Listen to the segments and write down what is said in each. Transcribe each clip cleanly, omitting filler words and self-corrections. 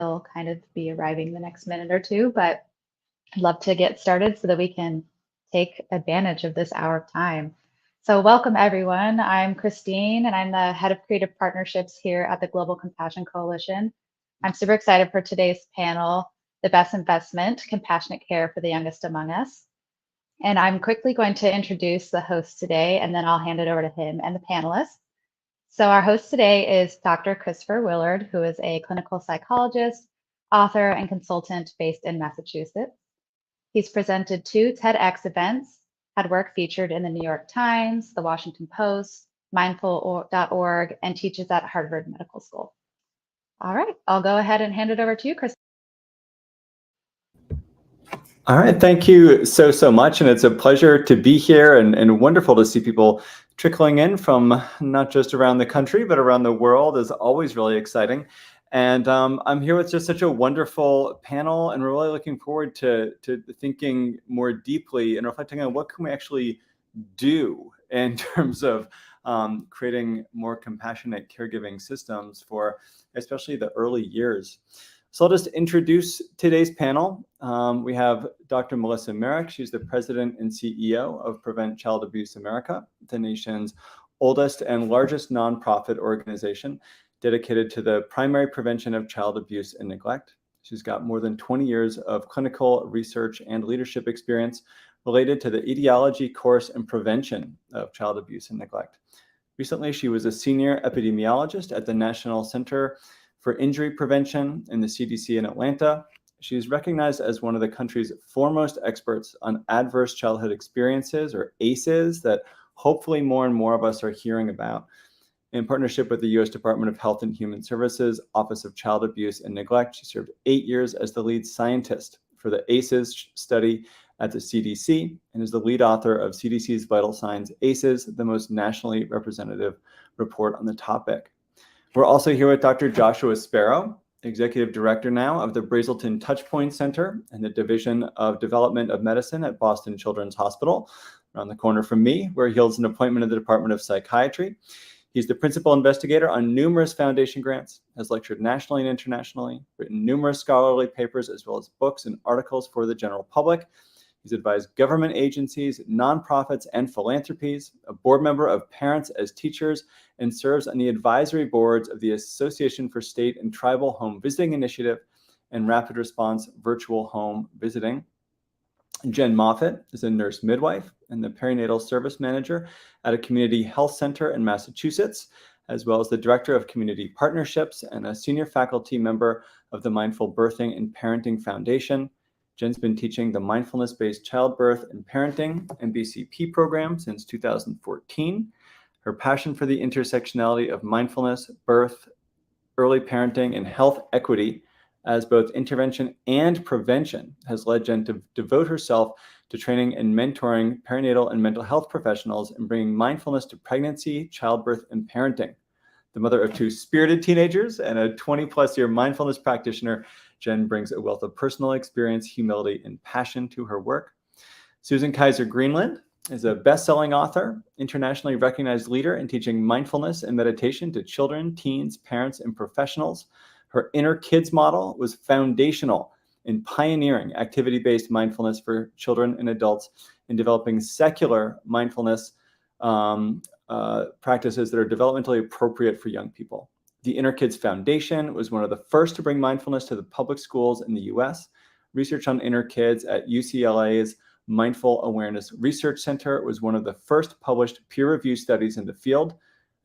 He'll kind of be arriving the next minute or two, but I'd love to get started so that we can take advantage of this hour of time. So welcome everyone. I'm Christine and I'm the head of creative partnerships here at the Global Compassion Coalition. I'm super excited for today's panel, The Best Investment, Compassionate Care for the Youngest Among Us. And I'm quickly going to introduce the host today, and then I'll hand it over to him and the panelists. So our host today is Dr. Christopher Willard, who is a clinical psychologist, author, and consultant based in Massachusetts. He's presented 2 TEDx events, had work featured in the New York Times, the Washington Post, mindful.org, and teaches at Harvard Medical School. All right, I'll go ahead and hand it over to you, Chris. All right, thank you so much. And it's a pleasure to be here and wonderful to see people trickling in from not just around the country, but around the world is always really exciting. And I'm here with just such a wonderful panel, and we're really looking forward to thinking more deeply and reflecting on what can we actually do in terms of creating more compassionate caregiving systems for especially the early years. So I'll just introduce today's panel. We have Dr. Melissa Merrick. She's the president and CEO of Prevent Child Abuse America, the nation's oldest and largest nonprofit organization dedicated to the primary prevention of child abuse and neglect. She's got more than 20 years of clinical research and leadership experience related to the etiology, course, and prevention of child abuse and neglect. Recently, she was a senior epidemiologist at the National Center for Injury Prevention in the CDC in Atlanta. She is recognized as one of the country's foremost experts on adverse childhood experiences, or ACEs, that hopefully more and more of us are hearing about. In partnership with the U.S. Department of Health and Human Services, Office of Child Abuse and Neglect, she served 8 years as the lead scientist for the ACEs study at the CDC and is the lead author of CDC's Vital Signs ACEs, the most nationally representative report on the topic. We're also here with Dr. Joshua Sparrow, Executive Director now of the Brazelton Touchpoint Center and the Division of Development of Medicine at Boston Children's Hospital, around the corner from me, where he holds an appointment at the Department of Psychiatry. He's the principal investigator on numerous foundation grants, has lectured nationally and internationally, written numerous scholarly papers, as well as books and articles for the general public. He's advised government agencies, nonprofits, and philanthropies, a board member of Parents as Teachers, and serves on the advisory boards of the Association for State and Tribal Home Visiting Initiative and Rapid Response Virtual Home Visiting. Jen Moffitt is a nurse midwife and the perinatal service manager at a community health center in Massachusetts, as well as the director of community partnerships and a senior faculty member of the Mindful Birthing and Parenting Foundation. Jen's been teaching the mindfulness-based childbirth and parenting MBCP program since 2014. Her passion for the intersectionality of mindfulness, birth, early parenting, and health equity as both intervention and prevention has led Jen to devote herself to training and mentoring perinatal and mental health professionals and bringing mindfulness to pregnancy, childbirth, and parenting. The mother of 2 spirited teenagers and a 20-plus year mindfulness practitioner, Jen brings a wealth of personal experience, humility, and passion to her work. Susan Kaiser Greenland is a best-selling author, internationally recognized leader in teaching mindfulness and meditation to children, teens, parents, and professionals. Her Inner Kids model was foundational in pioneering activity-based mindfulness for children and adults and developing secular mindfulness practices that are developmentally appropriate for young people. The Inner Kids Foundation was one of the first to bring mindfulness to the public schools in the US. Research on inner kids at UCLA's Mindful Awareness Research Center was one of the first published peer-reviewed studies in the field.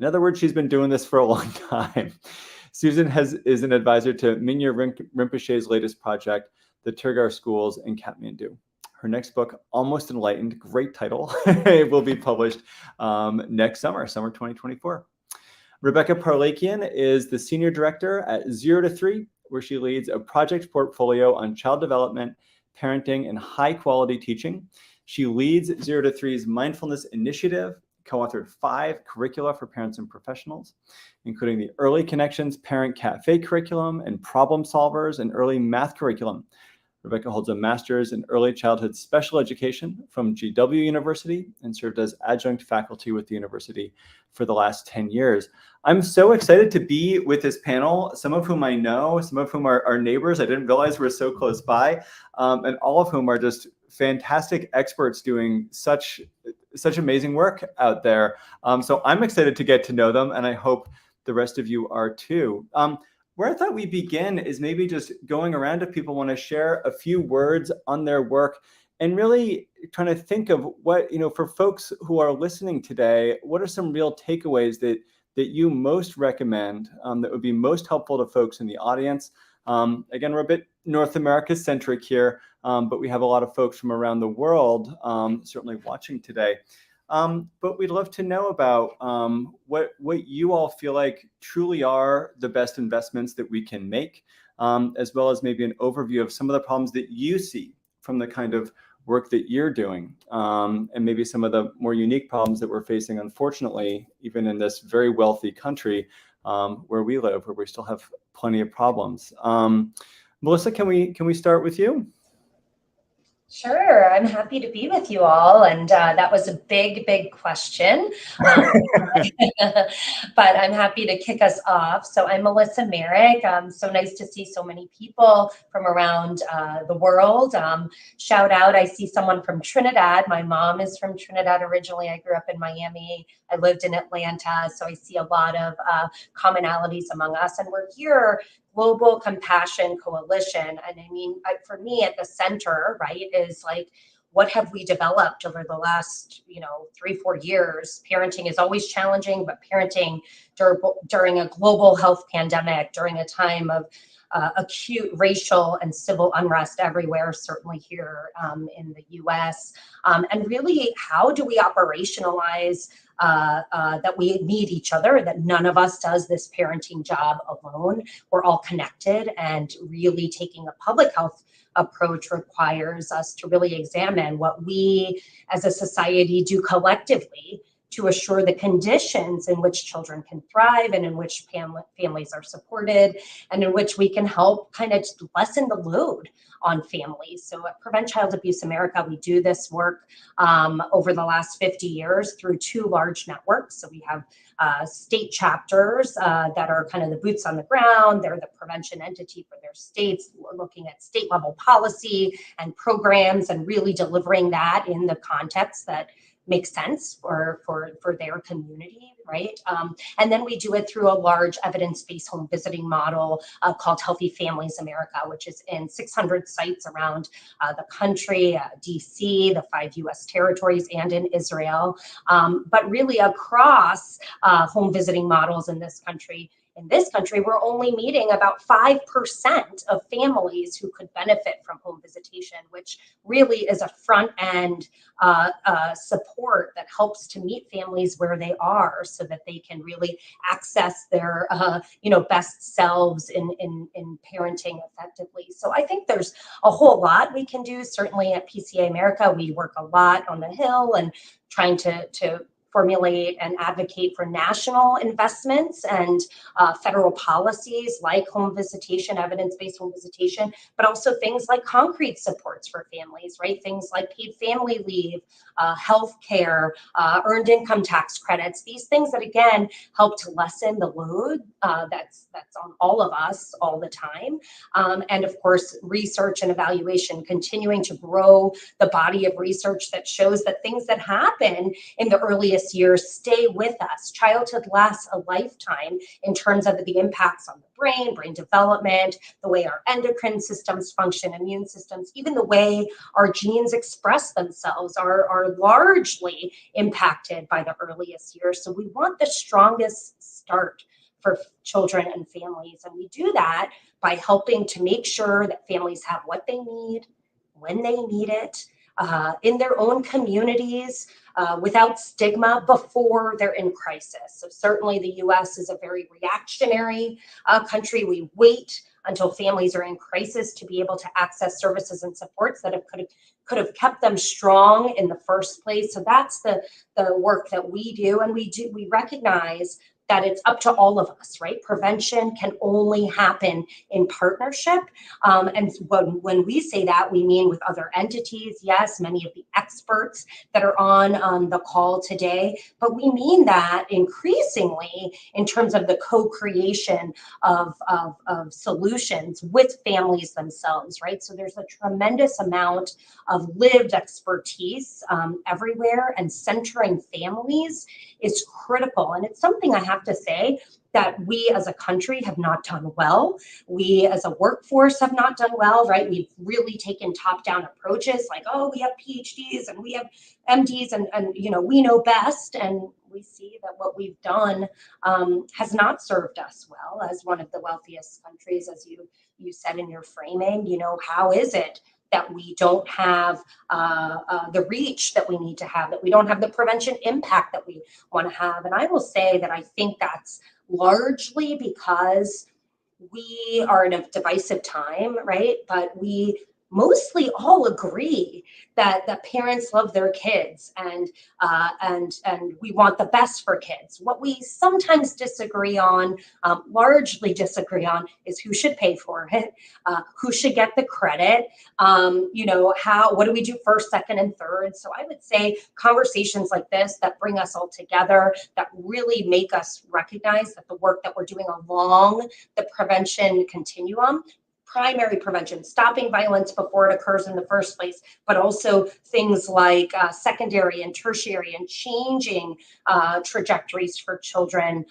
In other words, she's been doing this for a long time. Susan is an advisor to Minya Rinpoche's latest project, the Turgar Schools in Kathmandu. Her next book, Almost Enlightened, great title, will be published next summer 2024. Rebecca Parlakian is the senior director at 0 to 3, where she leads a project portfolio on child development, parenting, and high-quality teaching. She leads 0 to 3's mindfulness initiative, co-authored 5 curricula for parents and professionals, including the Early Connections Parent Cafe curriculum and Problem Solvers and Early Math curriculum. Rebecca holds a master's in early childhood special education from GW University and served as adjunct faculty with the university for the last 10 years. I'm so excited to be with this panel, some of whom I know, some of whom are neighbors. I didn't realize we're so close by, and all of whom are just fantastic experts doing such amazing work out there. So I'm excited to get to know them, and I hope the rest of you are too. Where I thought we begin is maybe just going around if people want to share a few words on their work and really trying to think of what, for folks who are listening today, what are some real takeaways that you most recommend that would be most helpful to folks in the audience? Again, we're a bit North America centric here, but we have a lot of folks from around the world certainly watching today. But we'd love to know about what you all feel like truly are the best investments that we can make, as well as maybe an overview of some of the problems that you see from the kind of work that you're doing, and maybe some of the more unique problems that we're facing, unfortunately, even in this very wealthy country where we live, where we still have plenty of problems. Melissa, can we start with you? Sure, I'm happy to be with you all. And that was a big question. But I'm happy to kick us off. So I'm Melissa Merrick. So nice to see so many people from around the world. Shout out, I see someone from Trinidad. My mom is from Trinidad originally. I grew up in Miami. I lived in Atlanta. So I see a lot of commonalities among us. And we're here, Global Compassion Coalition. And I mean, for me at the center, right, is like, what have we developed over the last, 3-4 years? Parenting is always challenging, but parenting during a global health pandemic, during a time of acute racial and civil unrest everywhere, certainly here in the US. And really, how do we operationalize that we need each other, that none of us does this parenting job alone? We're all connected, and really taking a public health approach requires us to really examine what we as a society do collectively to assure the conditions in which children can thrive and in which families are supported and in which we can help kind of lessen the load on families. So at Prevent Child Abuse America, we do this work over the last 50 years through 2 large networks. So we have state chapters that are kind of the boots on the ground. They're the prevention entity for their states. We're looking at state level policy and programs and really delivering that in the context that makes sense for their community, right? And then we do it through a large evidence-based home visiting model called Healthy Families America, which is in 600 sites around the country, DC, the 5 US territories, and in Israel. But really across home visiting models in this country, we're only meeting about 5% of families who could benefit from home visitation, which really is a front end support that helps to meet families where they are so that they can really access their best selves in parenting effectively. So I think there's a whole lot we can do. Certainly at PCA America, we work a lot on the Hill and trying to formulate and advocate for national investments and federal policies like home visitation, evidence-based home visitation, but also things like concrete supports for families, right? Things like paid family leave, health care, earned income tax credits, these things that, again, help to lessen the load that's on all of us all the time. And of course, research and evaluation, continuing to grow the body of research that shows that things that happen in the earliest years stay with us. Childhood lasts a lifetime in terms of the impacts on the brain development, the way our endocrine systems function, immune systems, even the way our genes express themselves are largely impacted by the earliest years. So we want the strongest start for children and families. And we do that by helping to make sure that families have what they need, when they need it, in their own communities, without stigma before they're in crisis. So certainly the US is a very reactionary country. We wait until families are in crisis to be able to access services and supports that could have kept them strong in the first place. So that's the work that we do. And we recognize that it's up to all of us, right? Prevention can only happen in partnership. And when we say that, we mean with other entities, yes, many of the experts that are on the call today, but we mean that increasingly in terms of the co-creation of solutions with families themselves, right? So there's a tremendous amount of lived expertise everywhere, and centering families is critical. And it's something I have to say that we as a country have not done well. We as a workforce have not done well, right? We've really taken top-down approaches like, oh, we have PhDs and we have MDs and you know, we know best. And we see that what we've done has not served us well as one of the wealthiest countries, as you said in your framing. You know, how is it that we don't have the reach that we need to have, that we don't have the prevention impact that we want to have? And I will say that I think that's largely because we are in a divisive time, right? But we mostly all agree that parents love their kids and we want the best for kids. What we sometimes disagree on, largely disagree on, is who should pay for it, who should get the credit, you know, what do we do first, second, and third? So I would say conversations like this that bring us all together, that really make us recognize that the work that we're doing along the prevention continuum, primary prevention, stopping violence before it occurs in the first place, but also things like secondary and tertiary and changing trajectories for children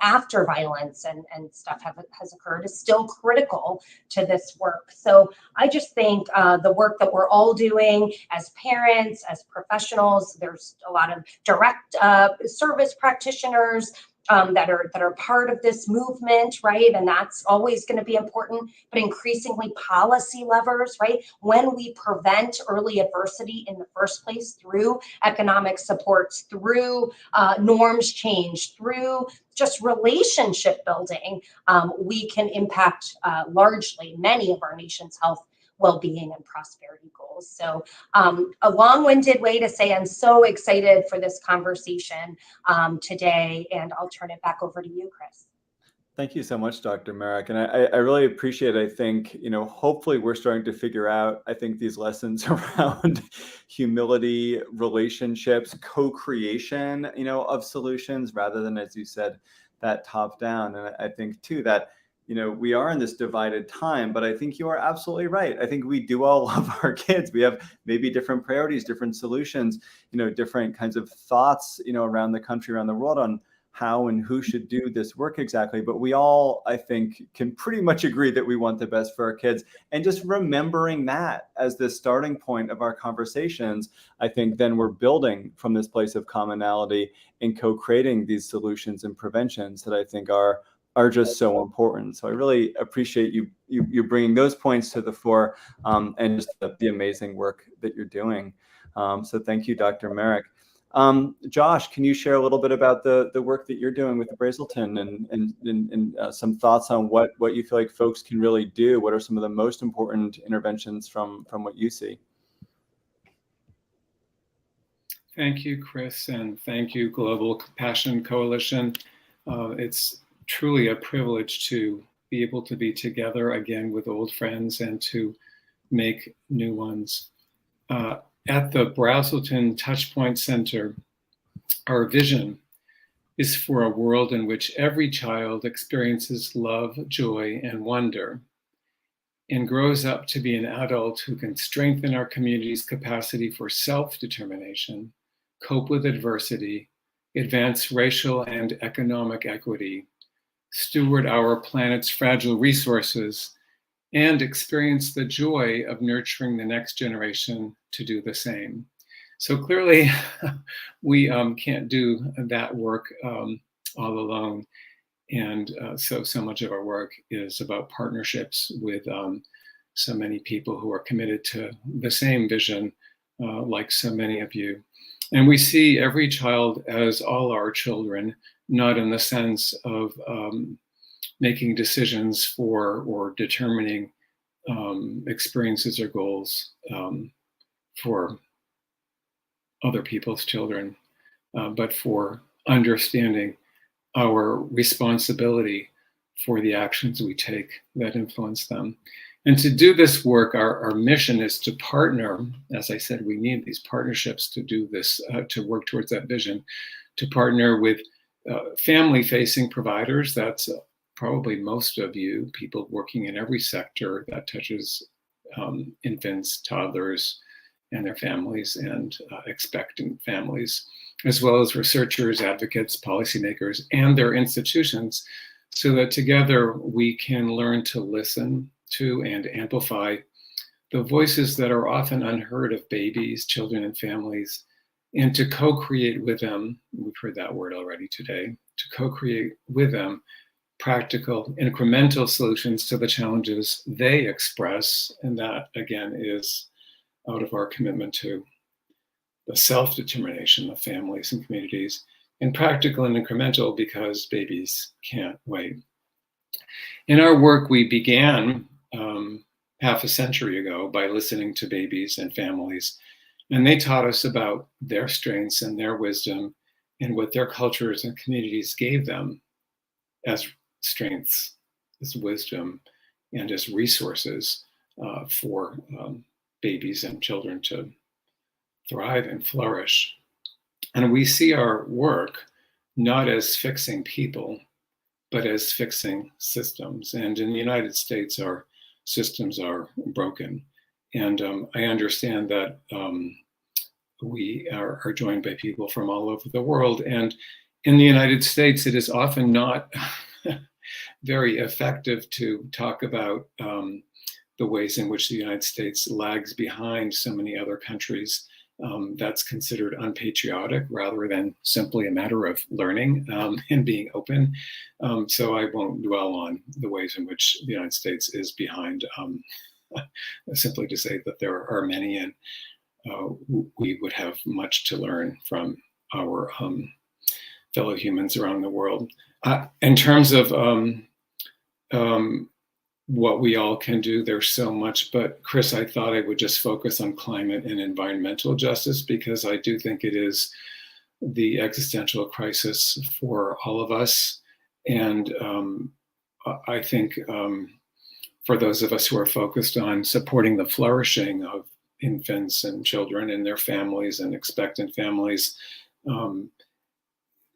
after violence and stuff has occurred, is still critical to this work. So I just think the work that we're all doing as parents, as professionals, there's a lot of direct service practitioners that are part of this movement, right? And that's always going to be important, but increasingly policy levers, right? When we prevent early adversity in the first place through economic supports, through norms change, through just relationship building, we can impact largely many of our nation's health, well-being, and prosperity goals. So a long-winded way to say I'm so excited for this conversation today, and I'll turn it back over to you, Chris. Thank you so much, Dr. Merrick. And I really appreciate it. I think, you know, hopefully we're starting to figure out, I think, these lessons around humility, relationships, co-creation, you know, of solutions rather than, as you said, that top down. And I think too that, you know, we are in this divided time, but I think you are absolutely right. I think we do all love our kids. We have maybe different priorities, different solutions, you know, different kinds of thoughts, you know, around the country, around the world on how and who should do this work exactly. But we all, I think, can pretty much agree that we want the best for our kids. And just remembering that as the starting point of our conversations, I think then we're building from this place of commonality and co-creating these solutions and preventions that I think are just so important. So I really appreciate you bringing those points to the fore and just the amazing work that you're doing. So thank you, Dr. Merrick. Josh, can you share a little bit about the work that you're doing with the Brazelton and some thoughts on what you feel like folks can really do? What are some of the most important interventions from what you see? Thank you, Chris, and thank you, Global Compassion Coalition. It's truly a privilege to be able to be together again with old friends and to make new ones. At the Brazelton Touchpoint Center, our vision is for a world in which every child experiences love, joy, and wonder, and grows up to be an adult who can strengthen our community's capacity for self-determination, cope with adversity, advance racial and economic equity, steward our planet's fragile resources, and experience the joy of nurturing the next generation to do the same. So clearly, we can't do that work all alone. And so much of our work is about partnerships with so many people who are committed to the same vision, like so many of you. And we see every child as all our children, not in the sense of making decisions for or determining experiences or goals for other people's children, but for understanding our responsibility for the actions we take that influence them. And to do this work, our mission is to partner. As I said, we need these partnerships to do this, to work towards that vision, to partner with family-facing providers. That's probably most of you, people working in every sector that touches infants, toddlers, and their families, and expectant families, as well as researchers, advocates, policymakers, and their institutions, so that together we can learn to listen to and amplify the voices that are often unheard of babies, children, and families, and to co-create with them, we've heard that word already today, to co-create with them practical, incremental solutions to the challenges they express. And that, again, is out of our commitment to the self-determination of families and communities, and practical and incremental because babies can't wait. In our work, we began half a century ago by listening to babies and families, and they taught us about their strengths and their wisdom and what their cultures and communities gave them as strengths, as wisdom, and as resources for babies and children to thrive and flourish. And we see our work not as fixing people, but as fixing systems. And in the United States, our systems are broken. And I understand that we are joined by people from all over the world. And in the United States, it is often not very effective to talk about the ways in which the United States lags behind so many other countries. That's considered unpatriotic rather than simply a matter of learning and being open. So I won't dwell on the ways in which the United States is behind, simply to say that there are many, and we would have much to learn from our fellow humans around the world. In terms of what we all can do, there's so much, but Chris, I thought I would just focus on climate and environmental justice, because I do think it is the existential crisis for all of us. And I think for those of us who are focused on supporting the flourishing of infants and children and their families and expectant families,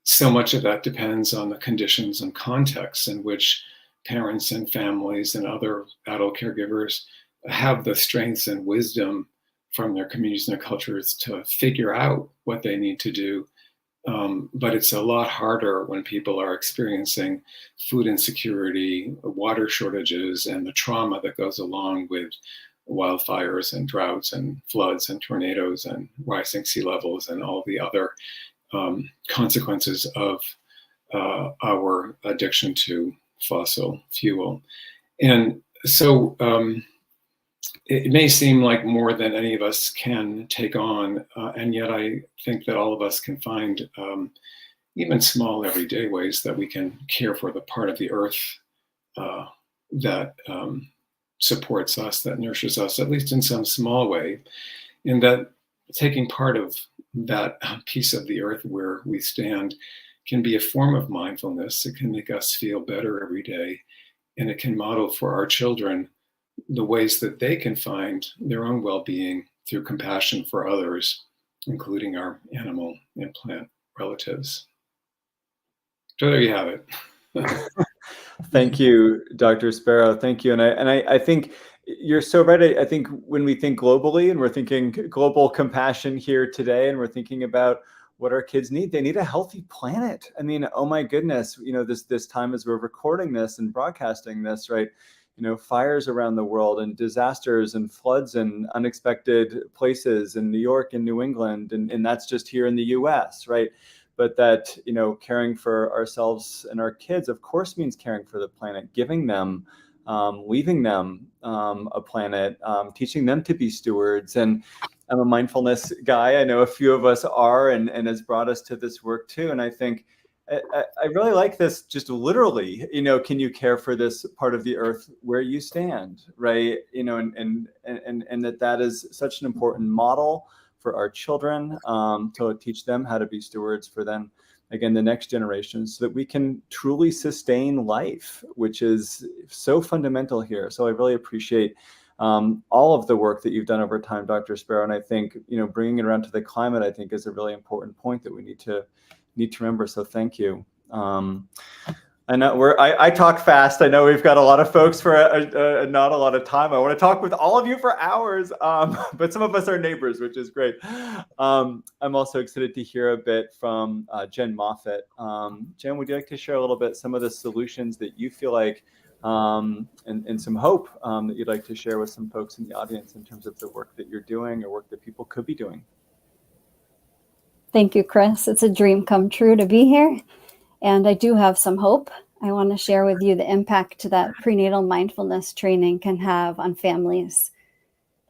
so much of that depends on the conditions and contexts in which parents and families and other adult caregivers have the strengths and wisdom from their communities and their cultures to figure out what they need to do. But it's a lot harder when people are experiencing food insecurity, water shortages, and the trauma that goes along with wildfires and droughts and floods and tornadoes and rising sea levels and all the other consequences of our addiction to fossil fuel. And so it may seem like more than any of us can take on, and yet I think that all of us can find even small everyday ways that we can care for the part of the earth that supports us, that nurtures us, at least in some small way, and that taking part of that piece of the earth where we stand can be a form of mindfulness. It can make us feel better every day, and it can model for our children the ways that they can find their own well-being through compassion for others, including our animal and plant relatives. So there you have it. Thank you, Dr. Sparrow. Thank you. And I think you're so right. I think when we think globally, and we're thinking global compassion here today, and we're thinking about what our kids need, they need a healthy planet. I mean, oh my goodness, this time as we're recording this and broadcasting this, right? Fires around the world and disasters and floods in unexpected places in New York and New England. And that's just here in the US, right? But that, caring for ourselves and our kids, of course, means caring for the planet, giving them, leaving them a planet, teaching them to be stewards. And I'm a mindfulness guy. I know a few of us are, and has brought us to this work too. And I think I really like this, just literally, can you care for this part of the earth where you stand, right? And that is such an important model for our children, to teach them how to be stewards, for them again, the next generation, so that we can truly sustain life, which is so fundamental here. So I really appreciate all of the work that you've done over time, Dr. Sparrow. And I think, bringing it around to the climate, I think is a really important point that we need to remember. So thank you. I know I talk fast. I know we've got a lot of folks for not a lot of time. I want to talk with all of you for hours, but some of us are neighbors, which is great. I'm also excited to hear a bit from Jen Moffat. Jen, would you like to share a little bit some of the solutions that you feel like, and some hope that you'd like to share with some folks in the audience in terms of the work that you're doing or work that people could be doing? Thank you, Chris. It's a dream come true to be here. And I do have some hope. I want to share with you the impact that prenatal mindfulness training can have on families.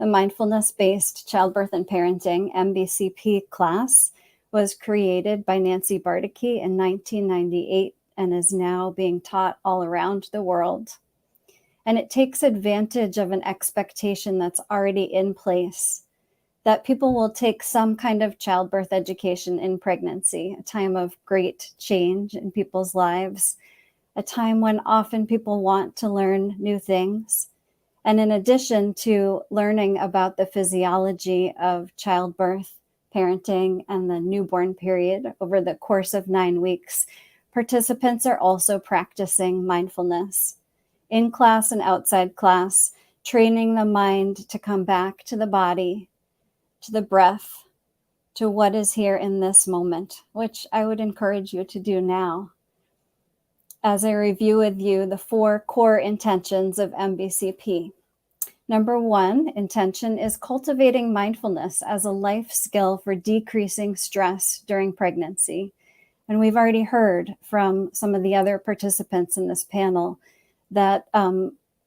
The mindfulness-based childbirth and parenting MBCP class was created by Nancy Bardacke in 1998 and is now being taught all around the world. And it takes advantage of an expectation that's already in place, that people will take some kind of childbirth education in pregnancy, a time of great change in people's lives, a time when often people want to learn new things. And in addition to learning about the physiology of childbirth, parenting, and the newborn period over the course of 9 weeks, participants are also practicing mindfulness in class and outside class, training the mind to come back to the body, to the breath, to what is here in this moment, which I would encourage you to do now. As I review with you the 4 core intentions of MBCP. Number 1, intention is cultivating mindfulness as a life skill for decreasing stress during pregnancy. And we've already heard from some of the other participants in this panel that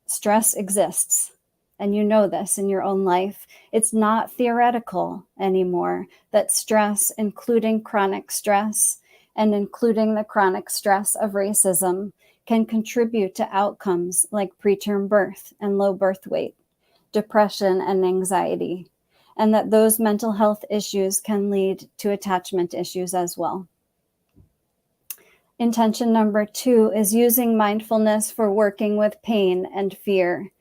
stress exists. And you know this in your own life. It's not theoretical anymore that stress, including chronic stress and including the chronic stress of racism, can contribute to outcomes like preterm birth and low birth weight, depression and anxiety, and that those mental health issues can lead to attachment issues as well. Intention number 2 is using mindfulness for working with pain and fear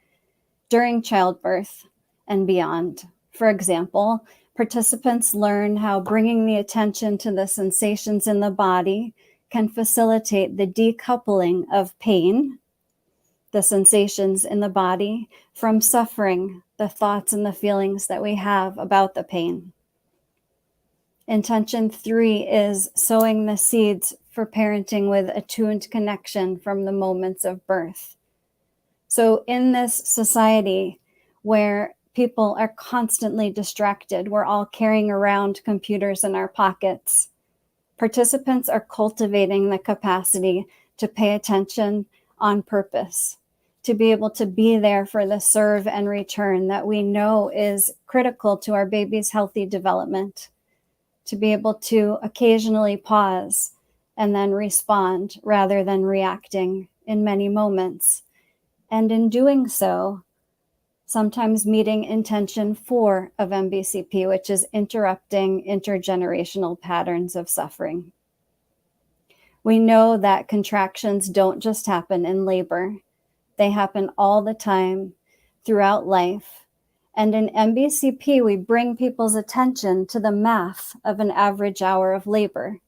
during childbirth and beyond. For example, participants learn how bringing the attention to the sensations in the body can facilitate the decoupling of pain, the sensations in the body, from suffering, the thoughts and the feelings that we have about the pain. Intention 3 is sowing the seeds for parenting with attuned connection from the moments of birth. So in this society where people are constantly distracted, we're all carrying around computers in our pockets, participants are cultivating the capacity to pay attention on purpose, to be able to be there for the serve and return that we know is critical to our baby's healthy development, to be able to occasionally pause and then respond rather than reacting in many moments. And in doing so, sometimes meeting intention 4 of MBCP, which is interrupting intergenerational patterns of suffering. We know that contractions don't just happen in labor. They happen all the time throughout life. And in MBCP, we bring people's attention to the math of an average hour of labor.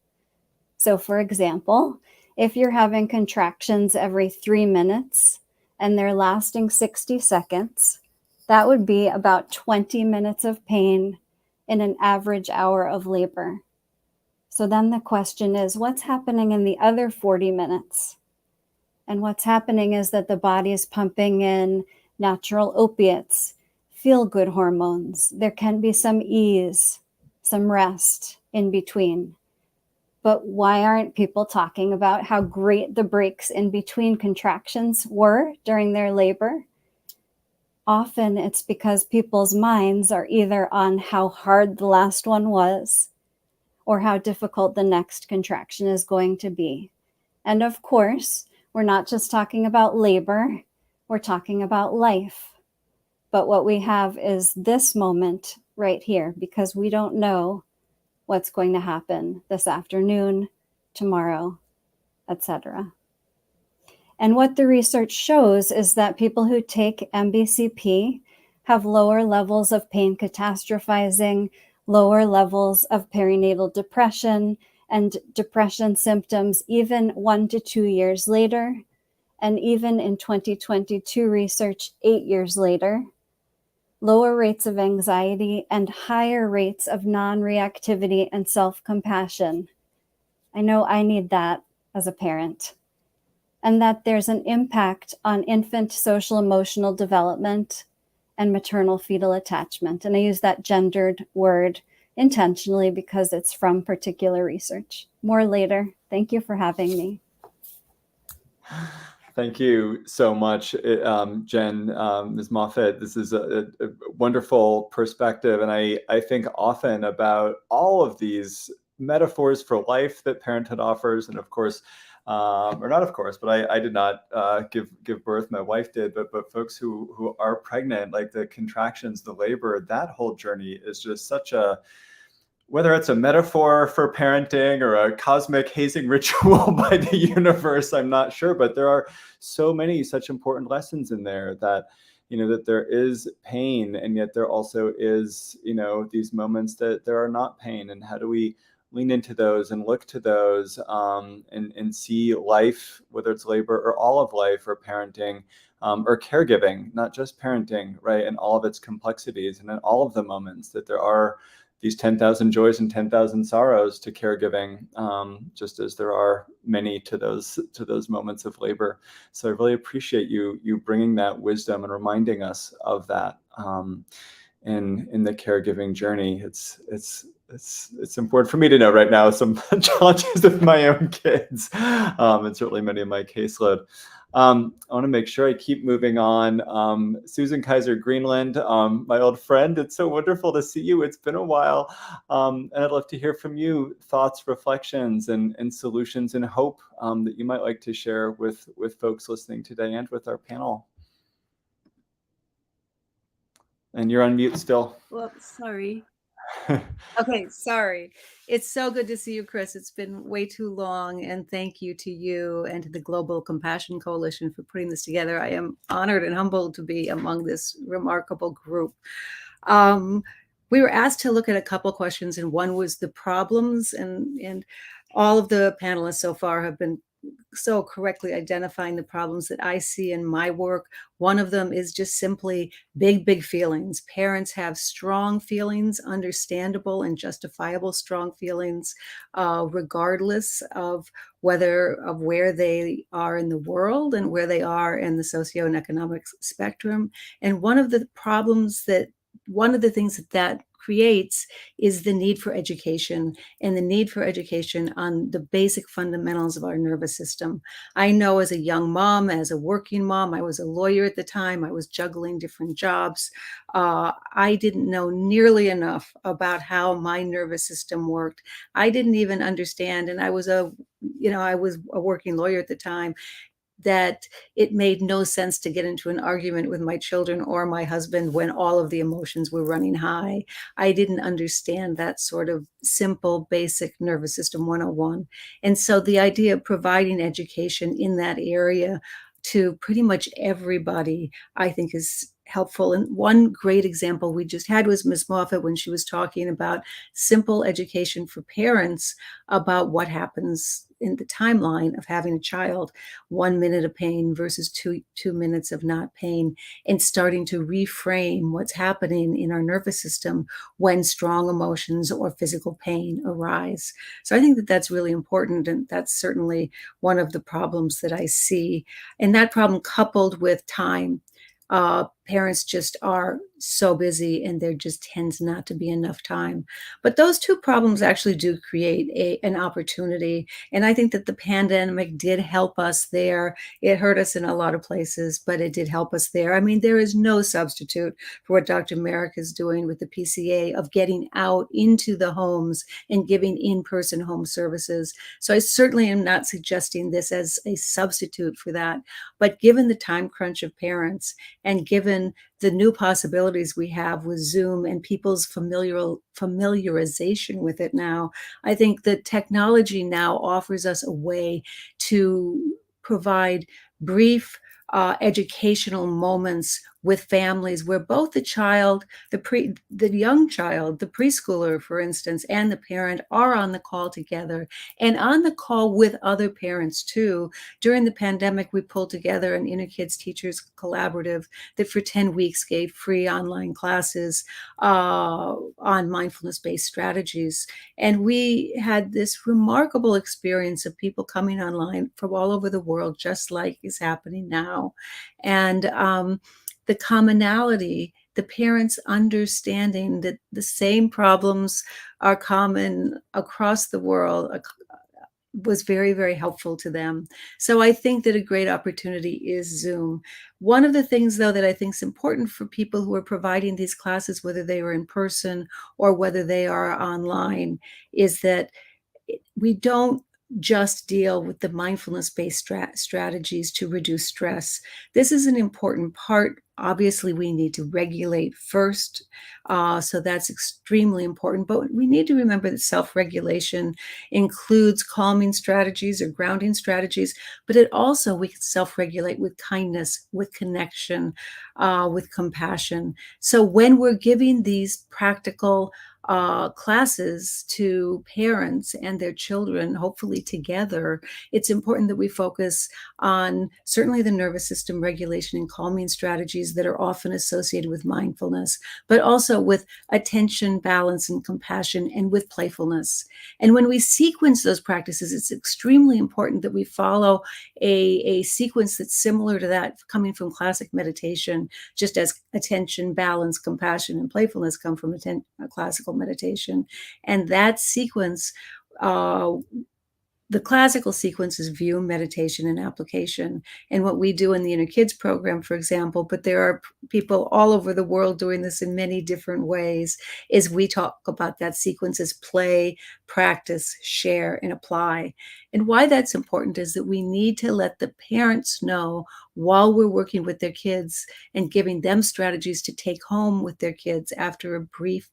So for example, if you're having contractions every 3 minutes, and they're lasting 60 seconds, that would be about 20 minutes of pain in an average hour of labor. So then the question is, what's happening in the other 40 minutes? And what's happening is that the body is pumping in natural opiates, feel-good hormones. There can be some ease, some rest in between. But why aren't people talking about how great the breaks in between contractions were during their labor? Often it's because people's minds are either on how hard the last one was or how difficult the next contraction is going to be. And of course, we're not just talking about labor, we're talking about life. But what we have is this moment right here, because we don't know what's going to happen this afternoon, tomorrow, etc. And what the research shows is that people who take MBCP have lower levels of pain catastrophizing, lower levels of perinatal depression and depression symptoms even 1 to 2 years later, and even in 2022 research 8 years later, lower rates of anxiety and higher rates of non-reactivity and self-compassion. I know I need that as a parent. And that there's an impact on infant social emotional development and maternal fetal attachment. And I use that gendered word intentionally because it's from particular research. More later. Thank you for having me. Thank you so much, Jen, Ms. Moffat. This is a wonderful perspective. And I think often about all of these metaphors for life that parenthood offers. And of course, or not of course, but I did not give birth, my wife did, but folks who are pregnant, like the contractions, the labor, that whole journey is just such a, whether it's a metaphor for parenting or a cosmic hazing ritual by the universe, I'm not sure, but there are so many such important lessons in there that, that there is pain, and yet there also is, these moments that there are not pain. And how do we lean into those and look to those and see life, whether it's labor or all of life or parenting or caregiving, not just parenting, right? And all of its complexities, and in all of the moments that there are these 10,000 joys and 10,000 sorrows to caregiving, just as there are many to those moments of labor. So I really appreciate you bringing that wisdom and reminding us of that in the caregiving journey. It's important for me to know right now some challenges with my own kids, and certainly many of my caseload. I want to make sure I keep moving on. Susan Kaiser Greenland, my old friend, it's so wonderful to see you. It's been a while. And I'd love to hear from you, thoughts, reflections, and solutions and hope that you might like to share with folks listening today and with our panel. And you're on mute still. Well, sorry. Okay, sorry. It's so good to see you, Chris. It's been way too long. And thank you to you and to the Global Compassion Coalition for putting this together. I am honored and humbled to be among this remarkable group. We were asked to look at a couple questions, and one was the problems, and all of the panelists so far have been so correctly identifying the problems that I see in my work. One of them is just simply big feelings. Parents have strong feelings, understandable and justifiable strong feelings, regardless of where they are in the world and where they are in the socio and economic spectrum. And one of the things that creates is the need for education, and the need for education on the basic fundamentals of our nervous system. I know as a young mom, as a working mom, I was a lawyer at the time, I was juggling different jobs. I didn't know nearly enough about how my nervous system worked. I didn't even understand, and I was a working lawyer at the time, that it made no sense to get into an argument with my children or my husband when all of the emotions were running high. I didn't understand that sort of simple, basic nervous system 101. And so the idea of providing education in that area to pretty much everybody, I think, is helpful. And one great example we just had was Ms. Moffat when she was talking about simple education for parents about what happens in the timeline of having a child, 1 minute of pain versus two minutes of not pain, and starting to reframe what's happening in our nervous system when strong emotions or physical pain arise. So I think that that's really important, and that's certainly one of the problems that I see. And that problem an with time. Parents just are so busy, and there just tends not to be enough time. But those two problems actually do create an opportunity. And I think that the pandemic did help us there. It hurt us in a lot of places, but it did help us there. I mean, there is no substitute for what Dr. Merrick is doing with the PCA of getting out into the homes and giving in-person home services. So I certainly am not suggesting this as a substitute for that. But given the time crunch of parents, and given given the new possibilities we have with Zoom and people's familiarization with it now, I think that technology now offers us a way to provide brief educational moments with families where both the child, the young child, the preschooler, for instance, and the parent are on the call together and on the call with other parents too. During the pandemic, we pulled together an Inner Kids Teachers Collaborative that for 10 weeks gave free online classes on mindfulness-based strategies. And we had this remarkable experience of people coming online from all over the world, just like is happening now. And the commonality, the parents understanding that the same problems are common across the world was very, very helpful to them. So I think that a great opportunity is Zoom. One of the things, though, that I think is important for people who are providing these classes, whether they are in person or whether they are online, is that we don't just deal with the mindfulness-based strategies to reduce stress. This is an important part. Obviously, we need to regulate first. So that's extremely important. But we need to remember that self-regulation includes calming strategies or grounding strategies, but it also, we can self-regulate with kindness, with connection, with compassion. So when we're giving these practical classes to parents and their children, hopefully together, it's important that we focus on certainly the nervous system regulation and calming strategies that are often associated with mindfulness, but also with attention, balance, and compassion, and with playfulness. And when we sequence those practices, it's extremely important that we follow a sequence that's similar to that coming from classic meditation, just as attention, balance, compassion, and playfulness come from classical meditation. And that sequence, the classical sequence is view, meditation, and application. And what we do in the Inner Kids program, for example, but there are people all over the world doing this in many different ways, is we talk about that sequence as play, practice, share, and apply. And why that's important is that we need to let the parents know while we're working with their kids and giving them strategies to take home with their kids after a brief,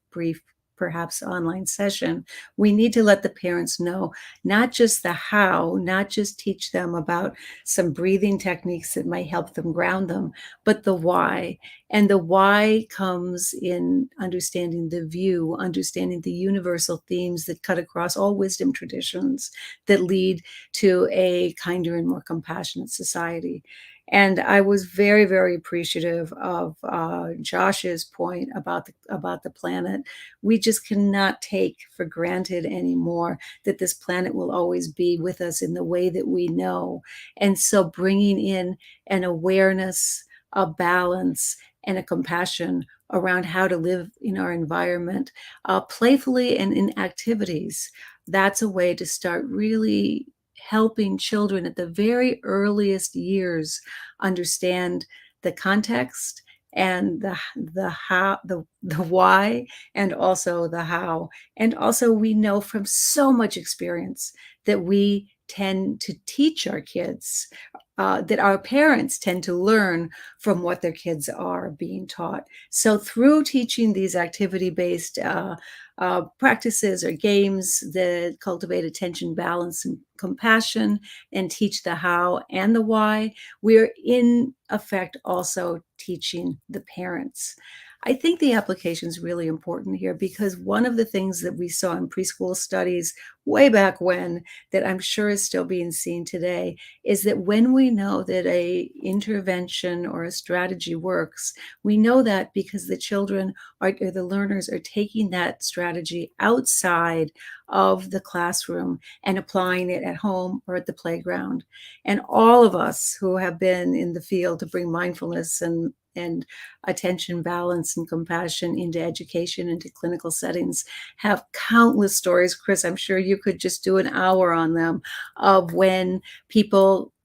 perhaps online session, we need to let the parents know not just the how, not just teach them about some breathing techniques that might help them ground them, but the why. And the why comes in understanding the view, understanding the universal themes that cut across all wisdom traditions that lead to a kinder and more compassionate society. And I was very, very appreciative of Josh's point about the planet. We just cannot take for granted anymore that this planet will always be with us in the way that we know. And so bringing in an awareness, a balance, and a compassion around how to live in our environment, playfully and in activities, that's a way to start really helping children at the very earliest years understand the context and the how, the why, and also the how. And also we know from so much experience that we tend to teach our kids, that our parents tend to learn from what their kids are being taught. So through teaching these activity-based practices or games that cultivate attention, balance, and compassion, and teach the how and the why, we're in effect also teaching the parents. I think the application is really important here because one of the things that we saw in preschool studies way back when, that I'm sure is still being seen today, is that when we know that a intervention or a strategy works, we know that because the children or the learners are taking that strategy outside of the classroom and applying it at home or at the playground. And all of us who have been in the field to bring mindfulness and attention, balance, and compassion into education, into clinical settings, have countless stories. Chris, I'm sure you could just do an hour on them, of when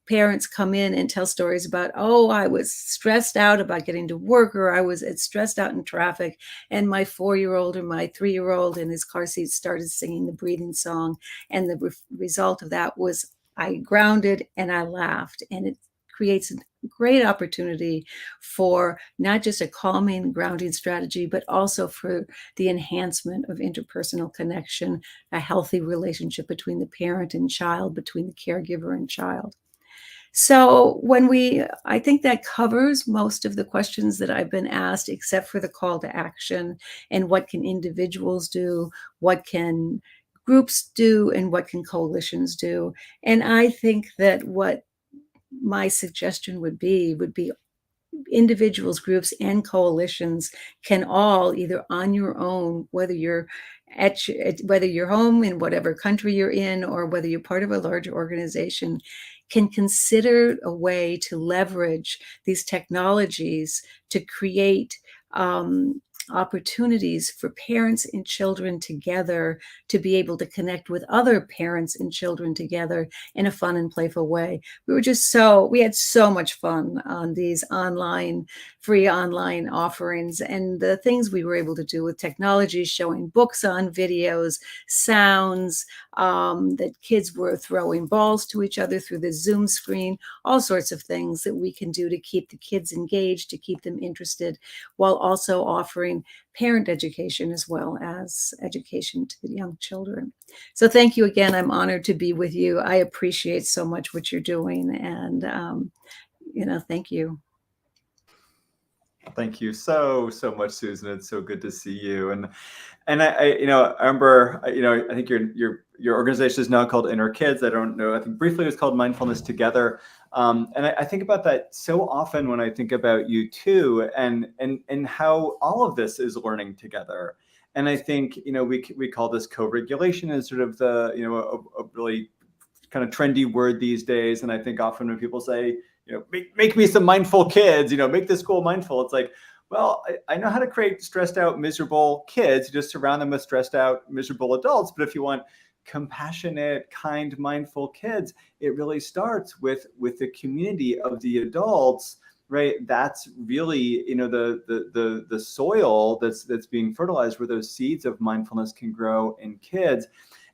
parents come in and tell stories about, oh, I was stressed out about getting to work, or I was stressed out in traffic, and my 4-year-old or my 3-year-old in his car seat started singing the breathing song. And the result of that was I grounded and I laughed, and it creates a great opportunity for not just a calming, grounding strategy, but also for the enhancement of interpersonal connection, a healthy relationship between the parent and child, between the caregiver and child. So I think that covers most of the questions that I've been asked, except for the call to action and what can individuals do, what can groups do, and what can coalitions do. And I think that what my suggestion would be individuals, groups, and coalitions can all, either on your own, whether you're whether you're home in whatever country you're in, or whether you're part of a larger organization, can consider a way to leverage these technologies to create opportunities for parents and children together to be able to connect with other parents and children together in a fun and playful way. We had so much fun on these free online offerings, and the things we were able to do with technology, showing books on videos, sounds, that kids were throwing balls to each other through the Zoom screen, all sorts of things that we can do to keep the kids engaged, to keep them interested, while also offering parent education as well as education to the young children. So thank you again. I'm honored to be with you. I appreciate so much what you're doing, and thank you. Thank you so much, Susan. It's so good to see you. And I remember, I think your organization is now called Inner Kids. I don't know. I think briefly it was called Mindfulness Together. And I think about that so often when I think about you too, and how all of this is learning together. And I think, we call this co-regulation as sort of the, a really kind of trendy word these days. And I think often when people say, make me some mindful kids, make the school mindful. It's like, well, I know how to create stressed out, miserable kids. You just surround them with stressed out, miserable adults. But if you want compassionate, kind, mindful kids, it really starts with the community of the adults, right? That's really, the soil that's being fertilized, where those seeds of mindfulness can grow in kids.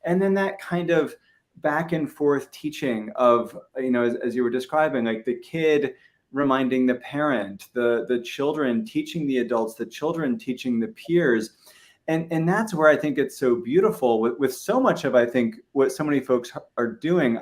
And then that kind of back and forth teaching of, as you were describing, like the kid reminding the parent, the children teaching the adults, the children teaching the peers. And that's where I think it's so beautiful with so much of, I think, what so many folks are doing.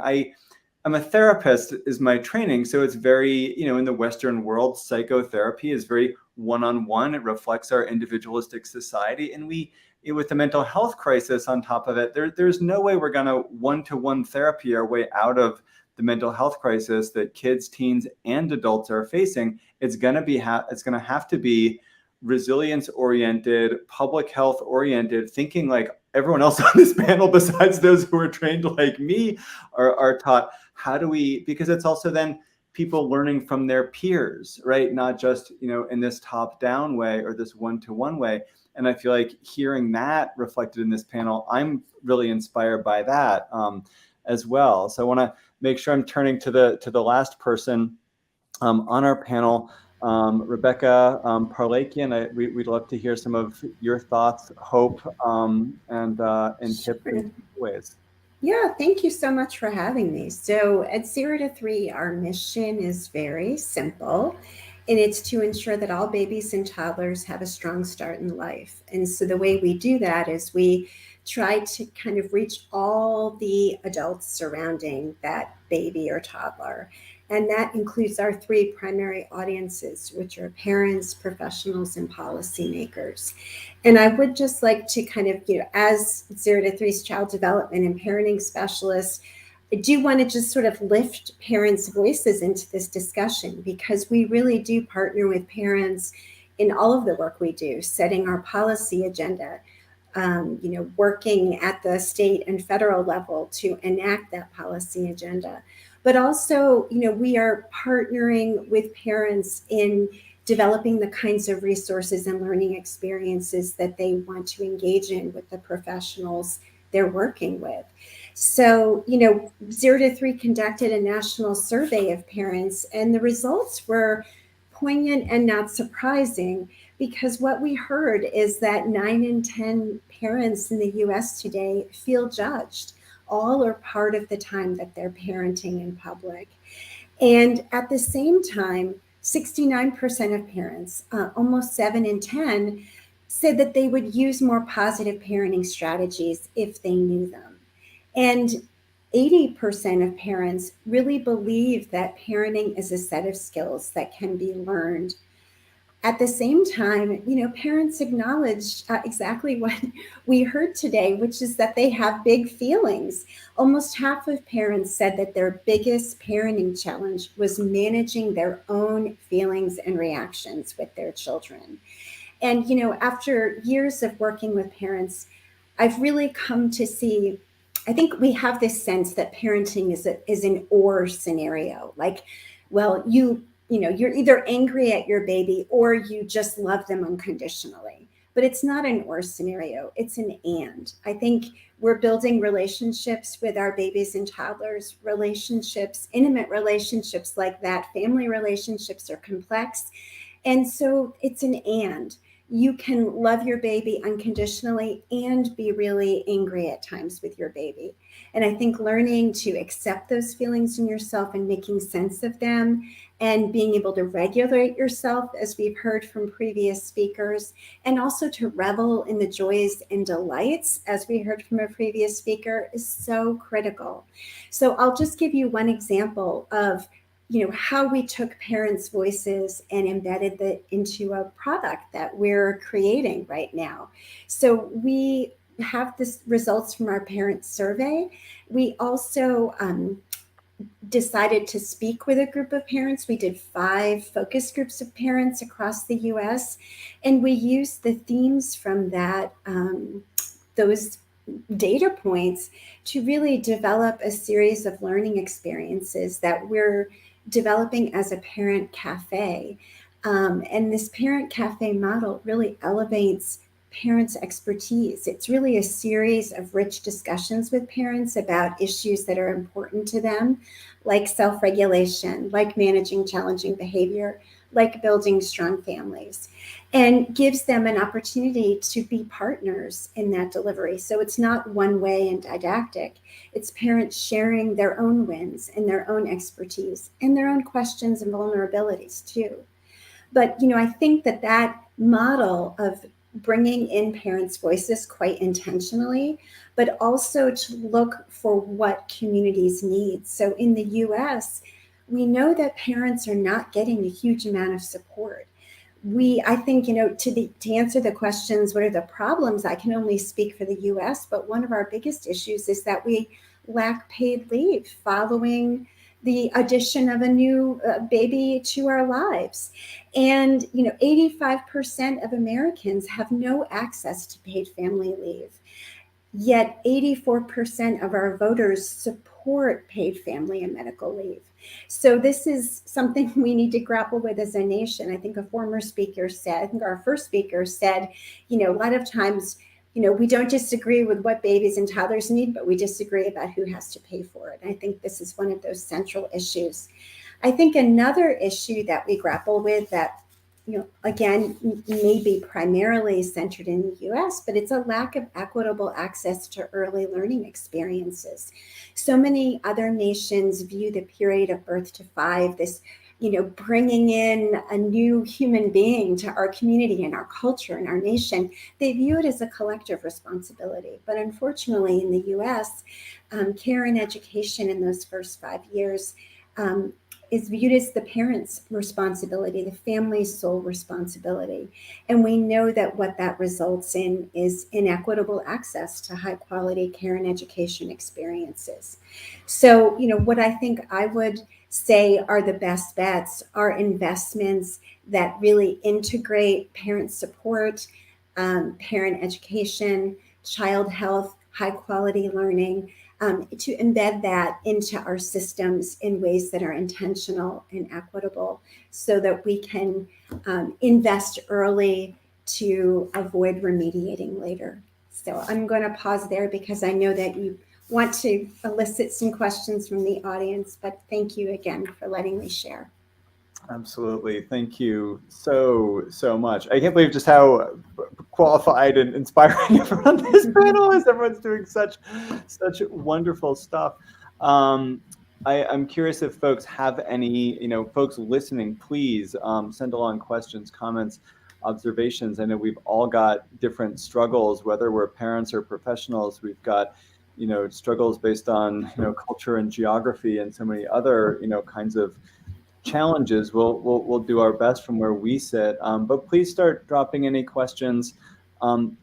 I'm a therapist is my training. So it's very, in the Western world, psychotherapy is very one-on-one. It reflects our individualistic society. And with the mental health crisis on top of it, there's no way we're going to one-to-one therapy our way out of the mental health crisis that kids, teens, and adults are facing. It's going to have to be resilience-oriented, public health-oriented, thinking like everyone else on this panel, besides those who are trained like me, are taught. How do we? Because it's also then people learning from their peers, right? Not just in this top-down way or this one-to-one way. And I feel like hearing that reflected in this panel, I'm really inspired by that as well. So I want to make sure I'm turning to the last person on our panel, Rebecca Parlakian. We'd love to hear some of your thoughts, hope, and tips and ways. Yeah, thank you so much for having me. So at 0 to 3, our mission is very simple, and it's to ensure that all babies and toddlers have a strong start in life. And so the way we do that is we try to kind of reach all the adults surrounding that baby or toddler. And that includes our 3 primary audiences, which are parents, professionals, and policymakers. And I would just like to kind of, as 0 to 3's child development and parenting specialist, I do want to just sort of lift parents' voices into this discussion, because we really do partner with parents in all of the work we do, setting our policy agenda, working at the state and federal level to enact that policy agenda. But also, we are partnering with parents in developing the kinds of resources and learning experiences that they want to engage in with the professionals they're working with. So, 0 to 3 conducted a national survey of parents, and the results were poignant and not surprising, because what we heard is that 9 in 10 parents in the US today feel judged all or part of the time that they're parenting in public. And at the same time, 69% of parents, almost 7 in 10, said that they would use more positive parenting strategies if they knew them. And 80% of parents really believe that parenting is a set of skills that can be learned. At the same time, parents acknowledge exactly what we heard today, which is that they have big feelings. Almost half of parents said that their biggest parenting challenge was managing their own feelings and reactions with their children. And, after years of working with parents, I've really come to see, I think we have this sense that parenting is an or scenario. Like, well, you're either angry at your baby or you just love them unconditionally. But it's not an or scenario, it's an and. I think we're building relationships with our babies and toddlers, relationships, intimate relationships like that. Family relationships are complex. And so it's an and. You can love your baby unconditionally and be really angry at times with your baby. And I think learning to accept those feelings in yourself and making sense of them and being able to regulate yourself, as we've heard from previous speakers, and also to revel in the joys and delights, as we heard from a previous speaker, is so critical. So I'll just give you one example of how we took parents' voices and embedded it into a product that we're creating right now. So we have this results from our parent survey. We also decided to speak with a group of parents. We did 5 focus groups of parents across the US, and we used the themes from that, those data points to really develop a series of learning experiences that we're developing as a parent cafe. And this parent cafe model really elevates parents' expertise. It's really a series of rich discussions with parents about issues that are important to them, like self-regulation, like managing challenging behavior, like building strong families, and gives them an opportunity to be partners in that delivery. So it's not one way and didactic. It's parents sharing their own wins and their own expertise and their own questions and vulnerabilities too. But, I think that model of bringing in parents' voices quite intentionally, but also to look for what communities need. So in the US, we know that parents are not getting a huge amount of support. I think, to answer the questions, what are the problems? I can only speak for the US, but one of our biggest issues is that we lack paid leave following the addition of a new baby to our lives. And, 85% of Americans have no access to paid family leave. Yet 84% of our voters support paid family and medical leave. So this is something we need to grapple with as a nation. I think a former speaker said, I think our first speaker said, a lot of times, we don't disagree with what babies and toddlers need, but we disagree about who has to pay for it. And I think this is one of those central issues. I think another issue that we grapple with that, again, may be primarily centered in the US, but it's a lack of equitable access to early learning experiences. So many other nations view the period of birth to 5, this bringing in a new human being to our community and our culture and our nation. They view it as a collective responsibility. But unfortunately, in the US, care and education in those first 5 years is viewed as the parent's responsibility, the family's sole responsibility. And we know that what that results in is inequitable access to high quality care and education experiences. So, what I think I would say are the best bets are investments that really integrate parent support, parent education, child health, high quality learning, to embed that into our systems in ways that are intentional and equitable so that we can invest early to avoid remediating later. So I'm going to pause there because I know that you want to elicit some questions from the audience, but thank you again for letting me share. Absolutely. Thank you so much. I can't believe just how qualified and inspiring everyone on this panel is. Everyone's doing such wonderful stuff. I'm curious if folks have any, folks listening, please send along questions, comments, observations. I know we've all got different struggles, whether we're parents or professionals. We've got, struggles based on, culture and geography and so many other, kinds of challenges. We'll do our best from where we sit. But please start dropping any questions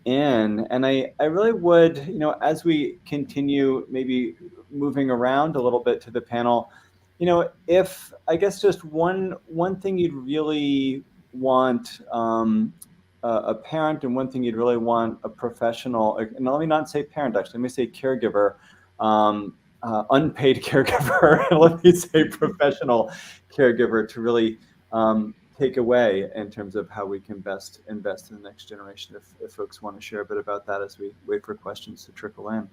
in. And I really would, as we continue maybe moving around a little bit to the panel, if I guess just one thing you'd really want a parent, and one thing you'd really want a professional, and let me not say parent, actually, let me say caregiver, unpaid caregiver, let me say professional caregiver to really take away in terms of how we can best invest in the next generation, if folks want to share a bit about that as we wait for questions to trickle in.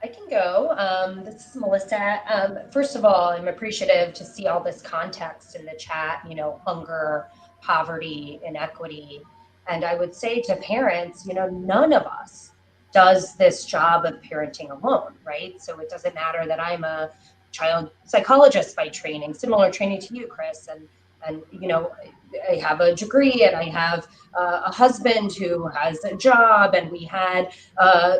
I can go. This is Melissa. First of all, I'm appreciative to see all this context in the chat, hunger, poverty, inequity. And I would say to parents, none of us does this job of parenting alone, right? So it doesn't matter that I'm a child psychologist by training, similar training to you, Chris, and I have a degree, and I have a husband who has a job, and we had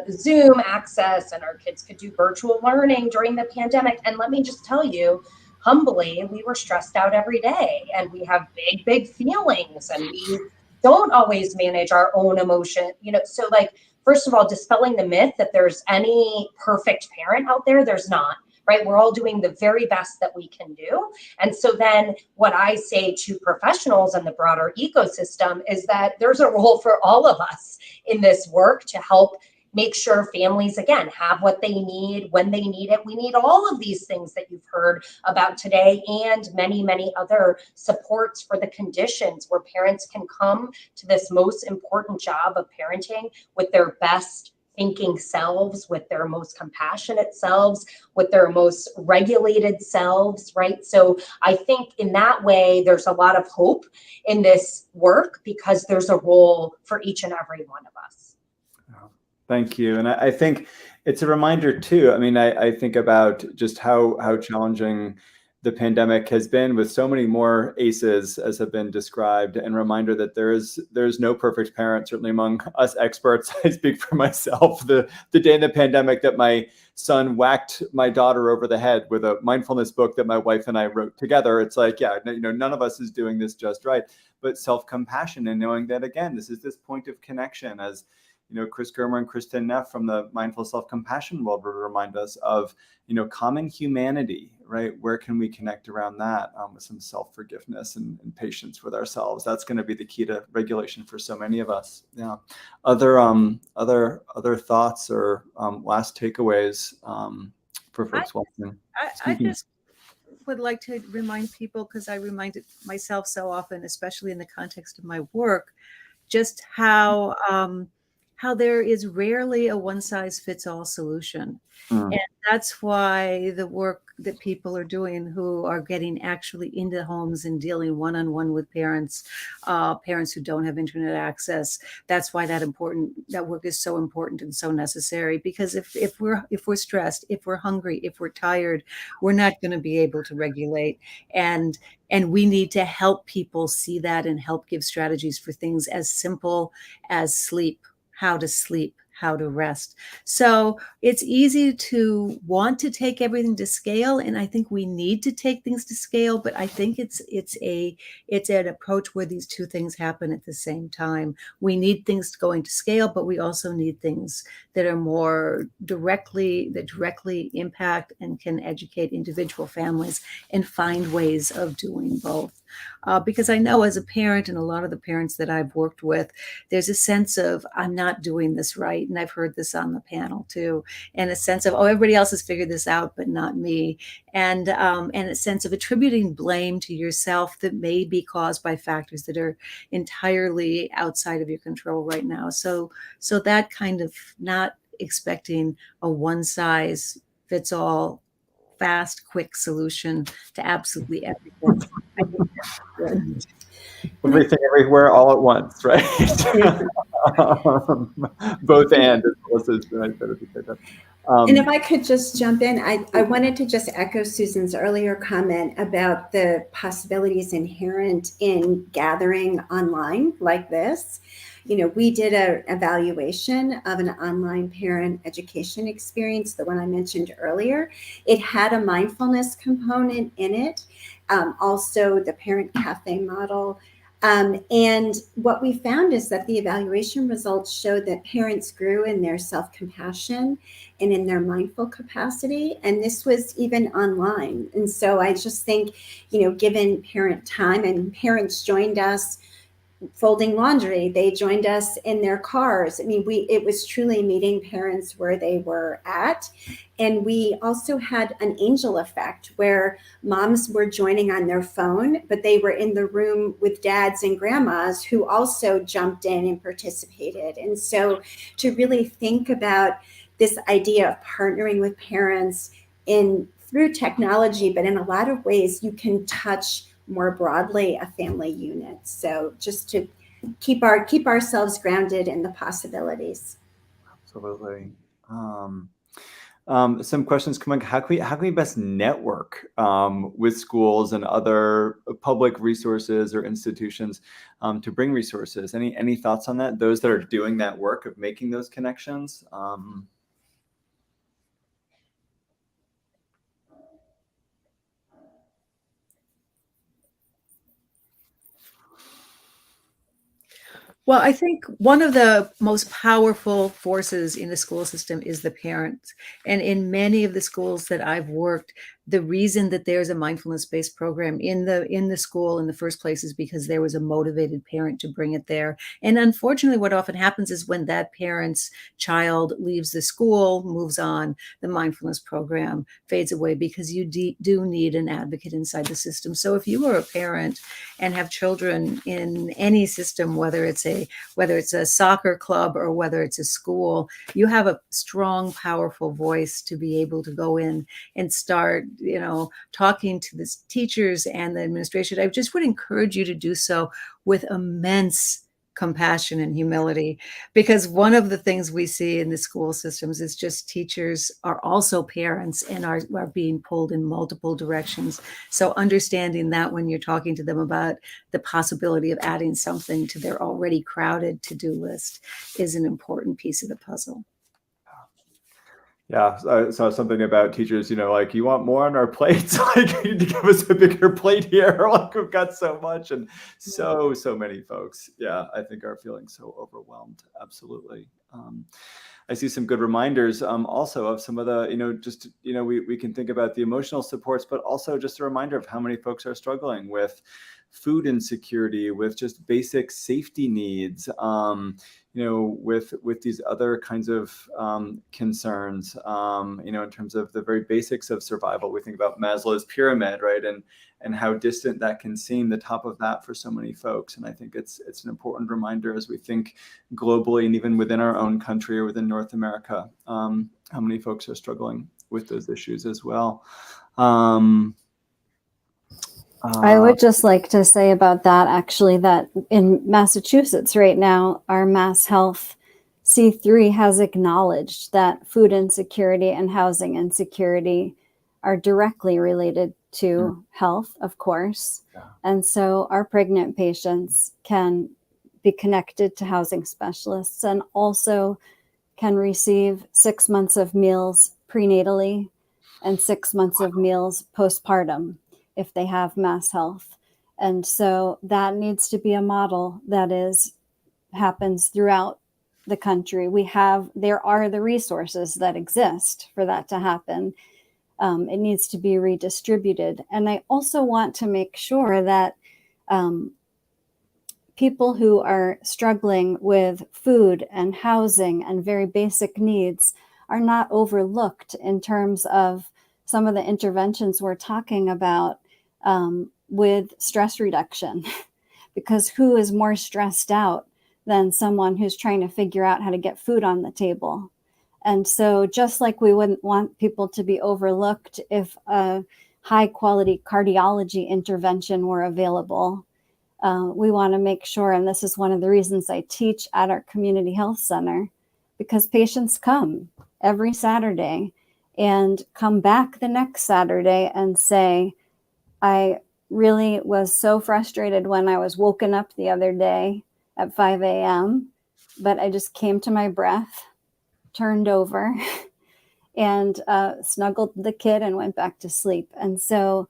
Zoom access, and our kids could do virtual learning during the pandemic. And let me just tell you, humbly, we were stressed out every day, and we have big feelings, and we don't always manage our own emotion, so first of all, dispelling the myth that there's any perfect parent out there. There's not. Right? We're all doing the very best that we can do. And so then what I say to professionals and the broader ecosystem is that there's a role for all of us in this work to help make sure families, again, have what they need when they need it. We need all of these things that you've heard about today, and many other supports for the conditions where parents can come to this most important job of parenting with their best thinking selves, with their most compassionate selves, with their most regulated selves, right? So I think in that way, there's a lot of hope in this work because there's a role for each and every one of us. Thank you. And I think it's a reminder too. I mean, I think about just how challenging the pandemic has been, with so many more ACEs as have been described, and reminder that there's no perfect parent, certainly among us experts. I speak for myself. The day in the pandemic that my son whacked my daughter over the head with a mindfulness book that my wife and I wrote together, it's like, yeah, none of us is doing this just right. But self-compassion, and knowing that, again, this is this point of connection, as Chris Germer and Kristen Neff from the Mindful Self-Compassion world would remind us of, common humanity, right? Where can we connect around that with some self-forgiveness and patience with ourselves? That's going to be the key to regulation for so many of us. Yeah. Other thoughts or last takeaways for folks watching? I just would like to remind people, because I remind myself so often, especially in the context of my work, just how there is rarely a one-size-fits-all solution. And that's why the work that people are doing who are getting actually into homes and dealing one-on-one with parents who don't have internet access, that's why that work is so important and so necessary. Because if we're stressed, if we're hungry, if we're tired, we're not going to be able to regulate. And we need to help people see that and help give strategies for things as simple as sleep, how to sleep, how to rest. So it's easy to want to take everything to scale, and I think we need to take things to scale, but I think it's an approach where these two things happen at the same time. We need things going to scale, but we also need things that are more directly impact and can educate individual families and find ways of doing both. Because I know as a parent, and a lot of the parents that I've worked with, there's a sense of, I'm not doing this right. And I've heard this on the panel too. And a sense of, oh, everybody else has figured this out, but not me. And a sense of attributing blame to yourself that may be caused by factors that are entirely outside of your control right now. So that kind of not expecting a one size fits all, fast, quick solution to absolutely everything. Everything, everywhere, all at once, right? Both and, as Melissa said. And if I could just jump in, I wanted to just echo Susan's earlier comment about the possibilities inherent in gathering online like this. You know, we did an evaluation of an online parent education experience, the one I mentioned earlier. It had a mindfulness component in it, also the parent cafe model. And what we found is that the evaluation results showed that parents grew in their self-compassion and in their mindful capacity. And this was even online. And so I just think, you know, given parent time, and parents joined us folding laundry, they joined us in their cars. I mean, it was truly meeting parents where they were at. And we also had an angel effect where moms were joining on their phone, but they were in the room with dads and grandmas who also jumped in and participated. And so to really think about this idea of partnering with parents through technology, but in a lot of ways you can touch more broadly a family unit. So just to keep ourselves grounded in the possibilities. Absolutely. Some questions coming. How can we best network with schools and other public resources or institutions to bring resources? Any thoughts on that? Those that are doing that work of making those connections. Well, I think one of the most powerful forces in the school system is the parents. And in many of the schools that I've worked, the reason that there's a mindfulness-based program in the school in the first place is because there was a motivated parent to bring it there. And unfortunately, what often happens is when that parent's child leaves the school, moves on, the mindfulness program fades away because you do need an advocate inside the system. So if you are a parent and have children in any system, whether it's a soccer club or whether it's a school, you have a strong, powerful voice to be able to go in and start, you know, talking to the teachers and the administration. I just would encourage you to do so with immense compassion and humility, because one of the things we see in the school systems is just teachers are also parents and are being pulled in multiple directions. So understanding that when you're talking to them about the possibility of adding something to their already crowded to-do list is an important piece of the puzzle. Yeah, I saw something about teachers, you know, like, you want more on our plates? Like, you need to give us a bigger plate here. Like, we've got so much, and so many folks, yeah, I think are feeling so overwhelmed. Absolutely. I see some good reminders also of some of the, you know, just, you know, we can think about the emotional supports, but also just a reminder of how many folks are struggling with food insecurity, with just basic safety needs, you know, with these other kinds of concerns, you know, in terms of the very basics of survival. We think about Maslow's pyramid, right? And how distant that can seem, the top of that for so many folks. And I think it's an important reminder as we think globally and even within our own country or within North America, how many folks are struggling with those issues as well. I would just like to say about that, actually, that in Massachusetts right now, our Mass Health C3 has acknowledged that food insecurity and housing insecurity are directly related to health, of course. Yeah. And so our pregnant patients can be connected to housing specialists and also can receive 6 months of meals prenatally and 6 months of meals postpartum if they have Mass Health. And so that needs to be a model that happens throughout the country. There are the resources that exist for that to happen. It needs to be redistributed. And I also want to make sure that people who are struggling with food and housing and very basic needs are not overlooked in terms of some of the interventions we're talking about with stress reduction, because who is more stressed out than someone who's trying to figure out how to get food on the table? And so just like we wouldn't want people to be overlooked if a high quality cardiology intervention were available, we want to make sure, and this is one of the reasons I teach at our community health center, because patients come every Saturday and come back the next Saturday and say, I really was so frustrated when I was woken up the other day at 5 a.m., but I just came to my breath, turned over, and snuggled the kid and went back to sleep. And so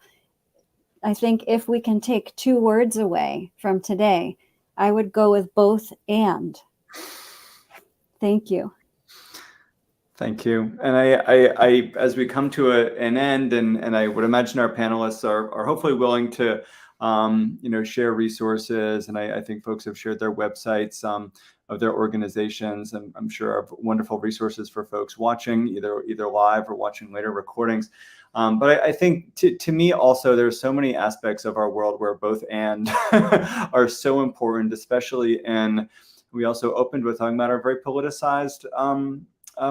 I think if we can take 2 words away from today, I would go with both and. Thank you. Thank you. And I as we come to an end, and I would imagine our panelists are hopefully willing to, share resources. And I think folks have shared their websites of their organizations, and I'm sure have wonderful resources for folks watching either live or watching later recordings. But I think to me also, there's so many aspects of our world where both and are so important, especially we also opened with talking about our very politicized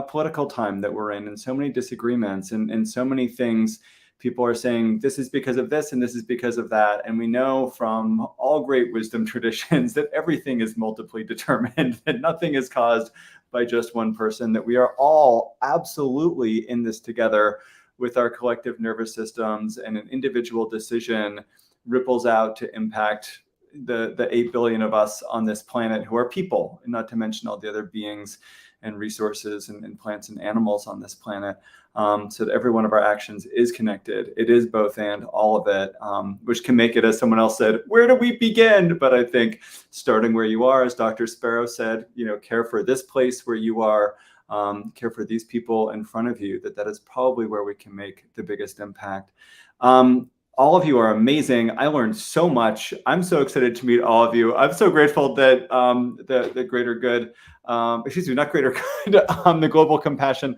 political time that we're in, and so many disagreements and so many things. People are saying this is because of this and this is because of that. And we know from all great wisdom traditions that everything is multiply determined, that nothing is caused by just one person, that we are all absolutely in this together with our collective nervous systems, and an individual decision ripples out to impact the 8 billion of us on this planet who are people, and not to mention all the other beings and resources and plants and animals on this planet. So that every one of our actions is connected. It is both and all of it, which can make it, as someone else said, where do we begin? But I think starting where you are, as Dr. Sparrow said, care for this place where you are, care for these people in front of you, that is probably where we can make the biggest impact. All of you are amazing. I learned so much. I'm so excited to meet all of you. I'm so grateful that the Greater Good, not Greater Good, the Global Compassion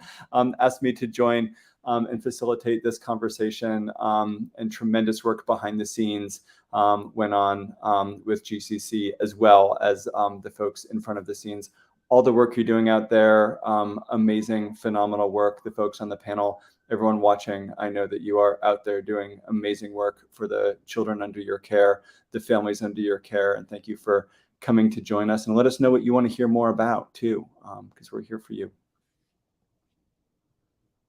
asked me to join and facilitate this conversation, and tremendous work behind the scenes went on with GCC, as well as the folks in front of the scenes. All the work you're doing out there, amazing, phenomenal work. The folks on the panel, everyone watching, I know that you are out there doing amazing work for the children under your care, the families under your care. And thank you for coming to join us, and let us know what you want to hear more about too, because we're here for you.